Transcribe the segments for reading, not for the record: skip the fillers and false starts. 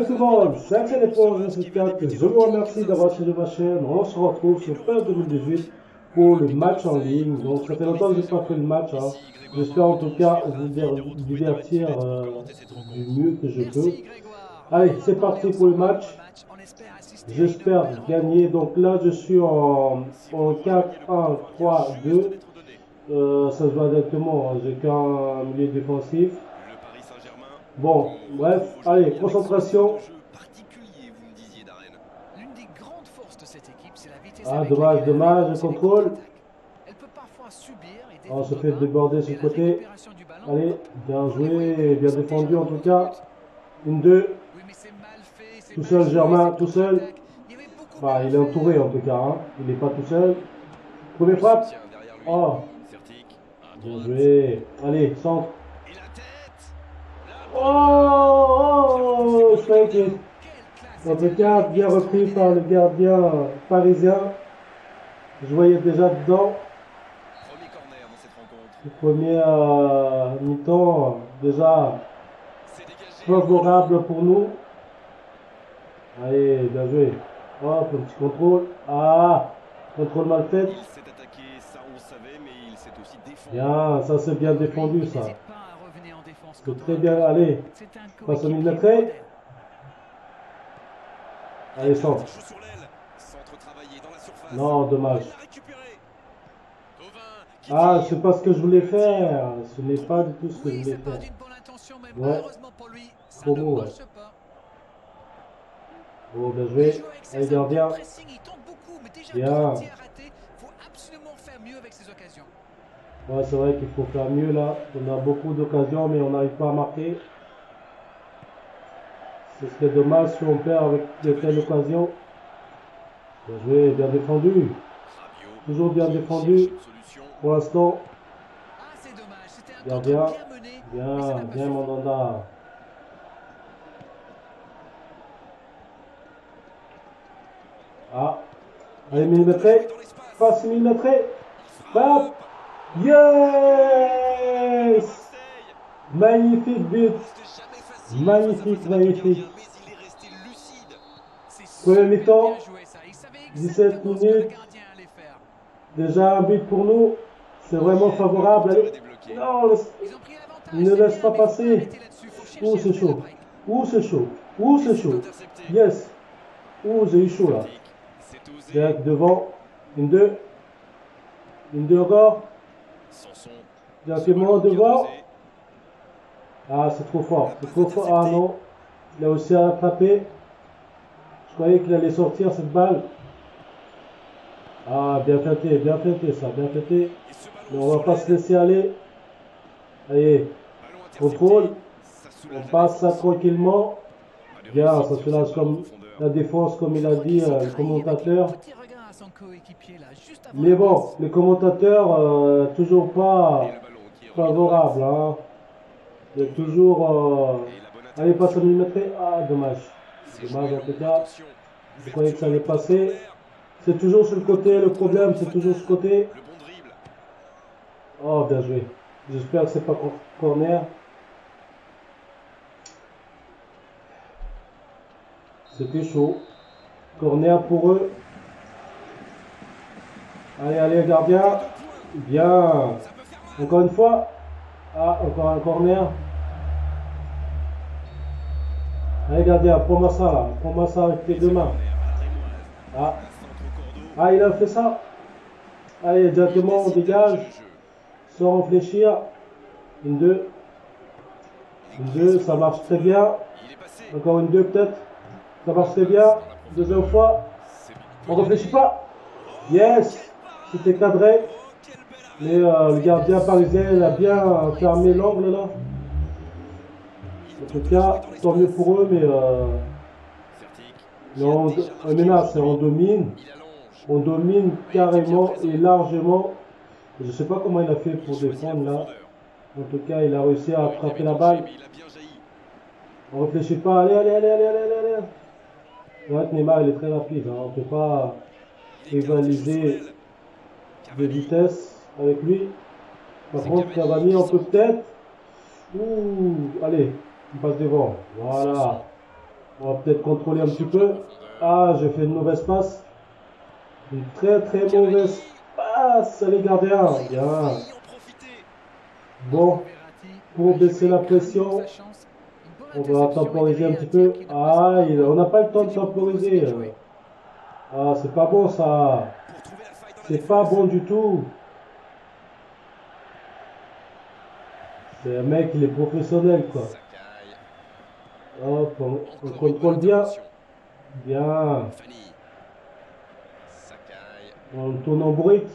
Salut tout le monde, c'est Axel et pour cette 4. Je vous remercie d'avoir suivi ma chaîne. On se retrouve sur PES 2018 pour le match en ligne. Donc ça fait longtemps que je n'ai pas fait le match, hein. J'espère en tout cas vous divertir du mieux que je peux. Allez, c'est parti pour le match. J'espère gagner. Donc là, je suis en 4-1-3-2. Ça se voit directement, hein. J'ai qu'un milieu défensif. Bon, bref, allez, concentration. Ah, dommage, dommage, le contrôle. On se fait déborder sur le côté. Allez, bien joué, bien défendu en tout cas. Une, deux. Tout seul, Germain, tout seul. Bah, il est entouré en tout cas, hein. Il n'est pas tout seul. Première frappe. Oh, bien joué. Allez, centre. Oh, strike it. En tout cas, bien repris par le gardien parisien. Je voyais déjà dedans. Le premier mi-temps, déjà favorable pour nous. Allez, bien joué. Hop, un petit contrôle. Ah, contrôle mal fait. Bien, ça c'est bien défendu ça. C'est très bien. Allez, passe au millimètre. Allez, centre. Non, dommage. Ah, c'est pas ce que je voulais faire. Ce n'est pas du tout ce que je voulais faire. Ouais. Promo, ouais. Oh, bien joué. Allez, gardien. Bien. Ouais, c'est vrai qu'il faut faire mieux là. On a beaucoup d'occasions, mais on n'arrive pas à marquer. Ce serait dommage si on perd avec de telles occasions. Bien joué, bien défendu. Toujours bien défendu. Pour l'instant. Gardien. Bien, bien mon Nanda. Ah. Allez, millimétré. Passe millimétré. Hop. Yes! Magnifique but. Magnifique, magnifique. Premier mi-temps. 17 minutes. Déjà un but pour nous. C'est vraiment favorable. Allez. Non, ne laisse pas passer. Ouh, c'est chaud. Ouh, c'est chaud. Ouh, c'est chaud. Yes. Ouh, j'ai eu chaud là. Direct devant. Une deux. Une deux encore. Directement devant. Ah, c'est trop fort. C'est trop fort. Ah non. Il a aussi attrapé. Je croyais qu'il allait sortir cette balle. Ah, bien tenté ça, bien tenté. Mais on va pas se laisser aller. Allez, contrôle. On passe ça tranquillement. Bien, ça se lâche comme la défense, comme il a dit le commentateur. Mais bon, les commentateurs, toujours pas favorables. Hein. Il y a toujours... Allez, passe à millimètre. Ah, dommage. Dommage en tout cas. Je croyais que ça allait passer. C'est toujours sur le côté, le problème, c'est toujours ce côté. Oh, bien joué. J'espère que c'est pas corner. C'était chaud. Corner pour eux. Allez, allez, gardien. Bien. Encore une fois. Ah, encore un corner. Allez, gardien, prends-moi ça là. Prends-moi ça avec tes deux mains. Ah. Ah, il a fait ça. Allez, directement, on dégage. Sans réfléchir. Une deux. Une deux, ça marche très bien. Encore une deux peut-être. Ça marche très bien. Deuxième fois. On ne réfléchit pas. Yes. C'était cadré. Mais le gardien parisien il a bien fermé l'angle là. En tout cas, tant mieux pour eux, mais là, on domine. On domine carrément et largement. Je ne sais pas comment il a fait pour défendre là. En tout cas, il a réussi à attraper la balle. On ne réfléchit pas. Allez, allez, allez, allez, allez, allez. C'est vrai que Neymar, il est très rapide. Hein. On ne peut pas rivaliser de vitesse avec lui. Par contre, Cavani, on peut peut-être. Ouh, allez, on passe devant. Voilà. On va peut-être contrôler un petit peu. Ah, j'ai fait une mauvaise passe. Une très très mauvaise passe, les gardiens. Bien. Bon, pour baisser la pression, on va temporiser un petit peu. Ah, on n'a pas le temps de temporiser. Ah, c'est pas bon ça. C'est pas bon du tout. C'est un mec, il est professionnel quoi. Hop, on contrôle bien. Bien. On tourne en brique.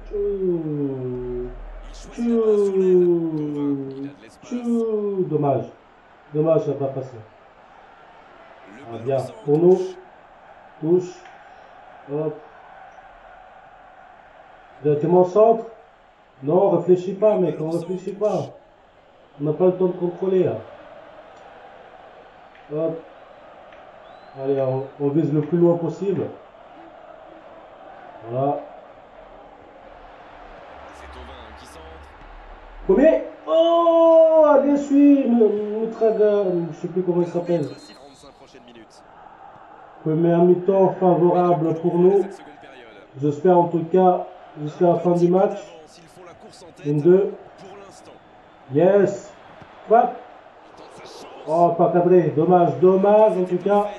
Tchou. Tchou. Tchou. Dommage. Dommage, ça n'a pas passé. Ah, bien. Pour nous. Touche. Hop. Directement au centre. Non, réfléchis pas, mec. On réfléchit pas. On n'a pas le temps de contrôler là. Hop. Allez, on vise le plus loin possible. Voilà. Premier. Oh, bien sûr, Moutraga, je sais plus comment il s'appelle. Première mi-temps favorable pour nous. J'espère en tout cas jusqu'à la fin du match. Une, deux. Yes. Frappe. Oh, pas cadré. Dommage, dommage en tout cas.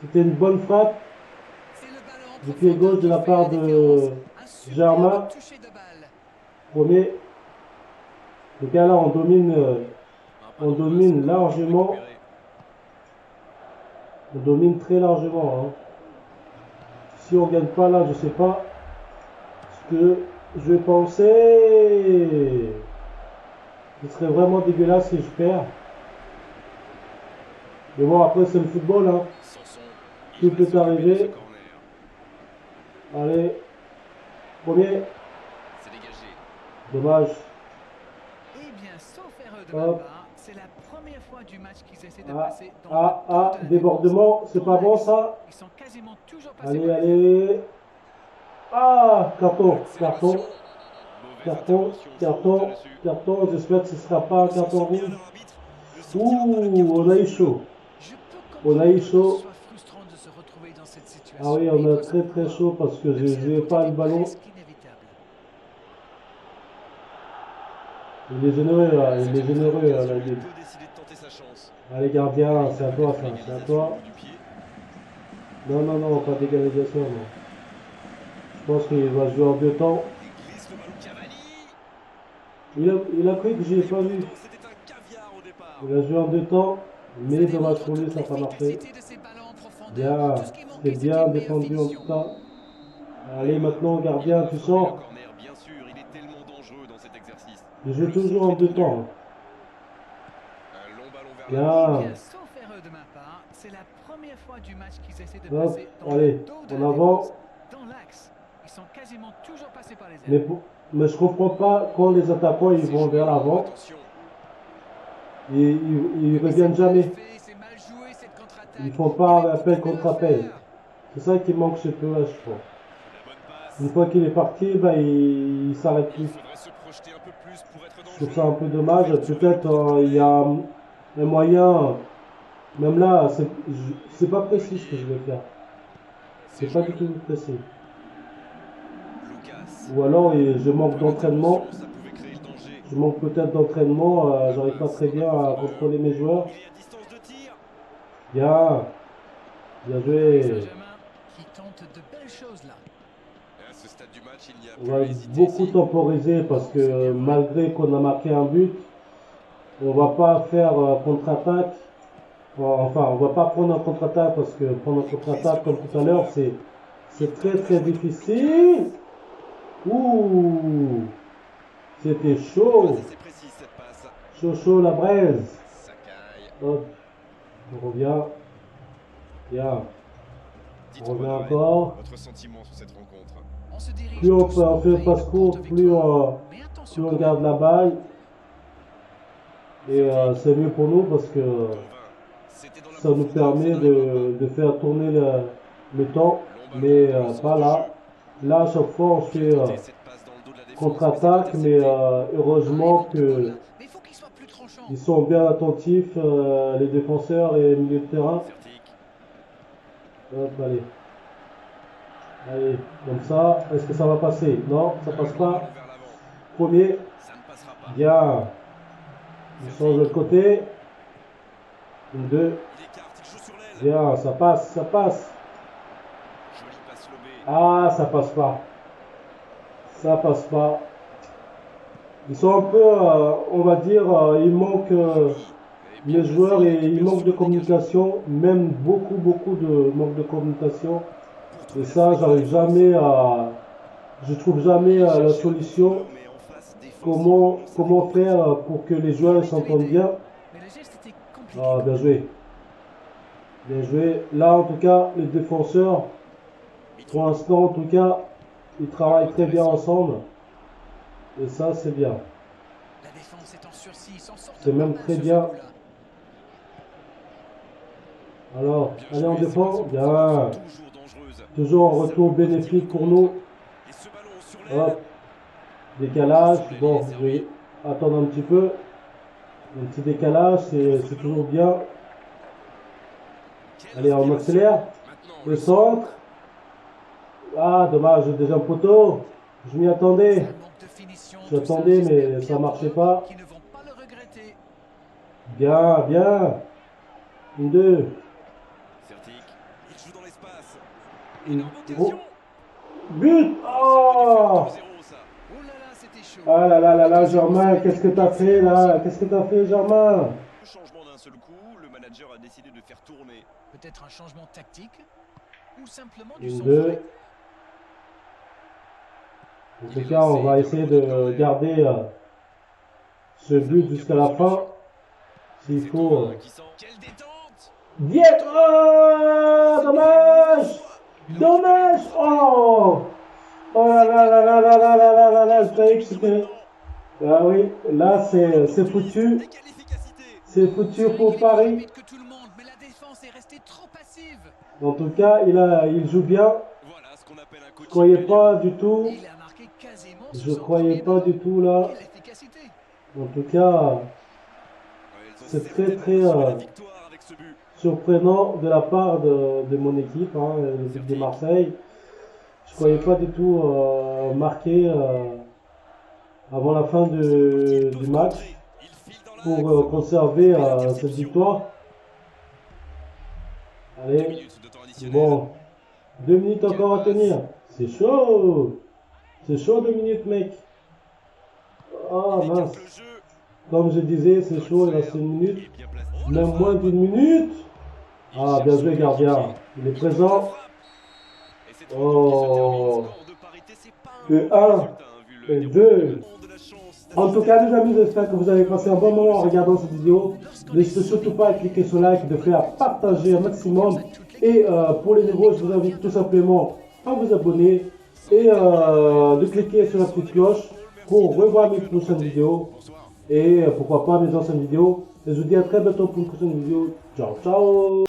C'était une bonne frappe. Du pied gauche de la part de Germain. Premier. Les gars là, on domine largement. On domine très largement. Hein. Si on ne gagne pas là, je sais pas ce que je pensais. Ce serait vraiment dégueulasse si je perds. Mais bon, après c'est le football. Hein. Tout peut arriver. Allez. Premier. Dommage. Hop. C'est la première fois du match qu'ils essaient de passer dans débordement, c'est pas bon ça. Ils sont quasiment toujours passés allez, allez. Ah, carton, carton. Carton, carton, carton. J'espère que ce ne sera pas un carton rouge. Ouh, on a eu chaud. On a eu chaud. Ah oui, on a très très chaud parce que je n'ai pas le ballon. Il est généreux là, il est généreux là, la gueule. Allez gardien, c'est à toi ça, c'est à toi. Non, non, non, pas d'égalisation, non. Je pense qu'il va jouer en deux temps. Il a cru que je n'ai pas vu. Il a joué en deux temps, mais dommage pour lui, ça n'a pas marché. Bien, c'était bien défendu en tout cas. Allez maintenant gardien, tu sors. Il joue toujours en deux temps. Bien. C'est la première fois du match qu'ils essaient de Hop, passer dans allez, en avant. Dans l'axe. Ils sont quasiment toujours passés par les Mais, ailes. mais je comprends pas quand les attaquants ils vont vers l'avant. Et ils reviennent jamais. Ils font pas appel contre appel. C'est ça qui manque chez PES, je crois. Une fois qu'il est parti, bah, il s'arrête plus. Je trouve ça un peu dommage. Peut-être il y a un moyen. Même là, c'est pas précis ce que je vais faire. C'est pas du tout précis. Ou alors je manque d'entraînement. Je manque peut-être d'entraînement. J'arrive pas très bien à contrôler mes joueurs. Bien. Bien joué. On va beaucoup temporiser parce que malgré qu'on a marqué un but, on va pas faire contre-attaque. Enfin, on va pas prendre un contre-attaque parce que prendre un contre-attaque comme tout à l'heure, c'est très très difficile. Ouh, c'était chaud. Chaud, chaud la braise. Hop, on revient. Bien. On revient encore. Plus on fait un passe court, plus on garde la balle. Et c'est mieux pour nous parce que ça nous permet de faire tourner le temps. Mais pas là. Là, à chaque fois, on fait contre-attaque. Mais heureusement que Ils sont bien attentifs, les défenseurs et les milieux de terrain. Hop, allez. Allez, comme ça. Est-ce que ça va passer? Non, ça passe pas. Premier. Bien. Ils changent de côté. Une, deux. Bien, ça passe, ça passe. Ah, ça passe pas. Ça passe pas. Ils sont un peu, on va dire, il manque les joueurs et il manque de communication, même beaucoup de manque de communication. Et ça, j'arrive jamais à, je trouve jamais la solution. Comment faire pour que les joueurs s'entendent bien. Mais le geste était compliqué. Ah, bien joué. Bien joué. Là, en tout cas, les défenseurs, pour l'instant, en tout cas, ils travaillent très bien ensemble. Et ça, c'est bien. La défense est en sursis, ils s'en sortent C'est pas même mal très sur ce bien. coup-là. Alors, allez, on défend. Bien. Toujours un retour bénéfique pour nous. Hop. Décalage. Bon, je vais attendre un petit peu. Un petit décalage, c'est toujours bien. Allez, on accélère. Le centre. Ah, dommage, déjà un poteau. Je m'y attendais. Ça manque de finition, tout ça, J'attendais, j'espère mais bien ça pour marchait eux pas. qu'ils ne vont pas le regretter. Bien, bien. Une, deux. Une, oh. But. Oh. Oh là là, c'était chaud. Ah là là là La là, deuxième Germain, mi-temps qu'est-ce que était t'as fait là? Qu'est-ce que t'as fait, Germain? Changement d'un seul coup, le manager a décidé de faire tourner. peut-être un changement tactique ou simplement du Une, sang deux. frais. En tout cas, on va essayer de garder ce but jusqu'à la fin. S'il faut. Quelle détente! Bien! Oh, dommage! Dommage! Oh! Oh là là là là là là là là là là, je croyais que c'était... Ah oui, là c'est foutu. C'est foutu C'est pour plus Paris. rapide que tout le monde, mais la défense est restée trop passive. En tout cas, il joue bien. Voilà ce qu'on appelle un Je coaching croyais gagnant. pas du tout. Il a marqué quasiment Je sur son croyais premier pas ballon. du tout là. Quelle efficacité. En tout cas, c'est très surprenant de la part de mon équipe, hein, l'équipe de Marseille. Je croyais pas du tout marquer avant la fin du match pour conserver cette victoire. Allez, bon, 2 minutes encore à tenir. C'est chaud. C'est chaud 2 minutes, mec. Ah mince. Comme je disais, c'est chaud, il reste 1 minute. Même moins d'1 minute. Ah, bien joué, gardien. Il est présent. Oh. Le 1, le 2. En tout cas, les amis, j'espère que vous avez passé un bon moment en regardant cette vidéo. N'hésitez surtout pas à cliquer sur like, de faire partager un maximum. Et pour les nouveaux, je vous invite tout simplement à vous abonner et de cliquer sur la petite cloche pour revoir mes prochaines vidéos. Et pourquoi pas mes anciennes vidéos. Et je vous dis à très bientôt pour une prochaine vidéo. Ciao, ciao!